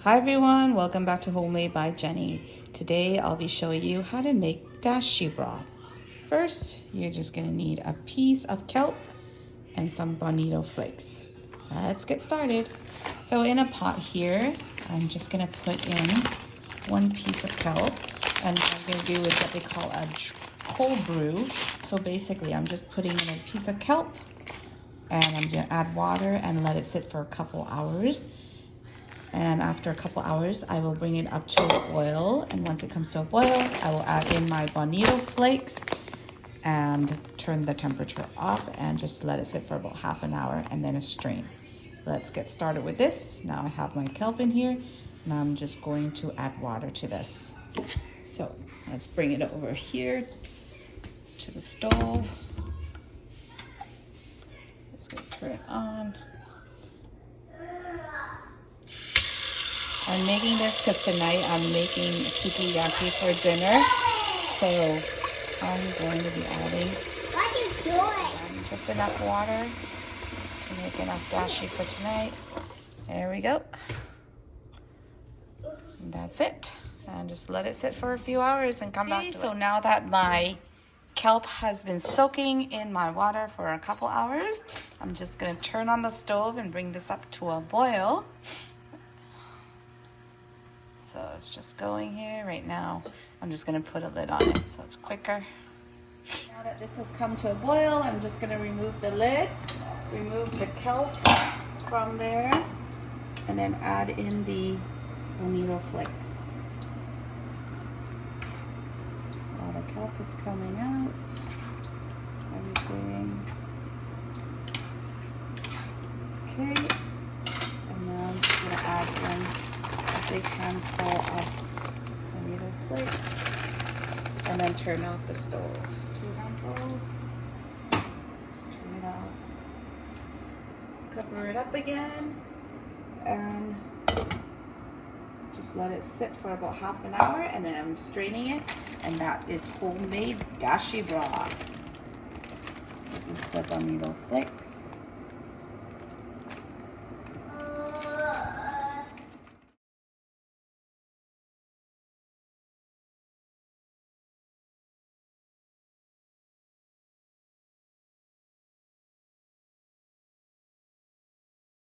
Hi everyone, welcome back to Homemade by Jenny. Today I'll be showing you how to make dashi broth. First, you're just gonna need a piece of kelp and some bonito flakes. Let's get started. So in a pot here, I'm just gonna put in one piece of kelp, and what I'm gonna do is what they call a cold brew. So basically I'm just putting in a piece of kelp and I'm gonna add water and let it sit for a couple hours. And after a couple hours, I will bring it up to a boil. And once it comes to a boil, I will add in my bonito flakes and turn the temperature up and just let it sit for about half an hour and then strain. Let's get started with this. Now I have my kelp in here and I'm just going to add water to this. So let's bring it over here to the stove. Just gonna turn it on. I'm making this because tonight I'm making sukiyaki for dinner. So I'm going to be adding just enough water to make enough dashi for tonight. There we go. And that's it. And just let it sit for a few hours and come back to it. So now that my kelp has been soaking in my water for a couple hours, I'm just going to turn on the stove and bring this up to a boil. So it's just going here right now. I'm just gonna put a lid on it so it's quicker. Now that this has come to a boil, I'm just gonna remove the lid, remove the kelp from there, and then add in the bonito flakes. While the kelp is coming out, everything. Okay, and now I'm just gonna add in big handful of bonito flakes and then turn off the stove. 2 handfuls. Just turn it off. Cover it up again and just let it sit for about half an hour, and then I'm straining it, and that is homemade dashi broth. This is the bonito flakes.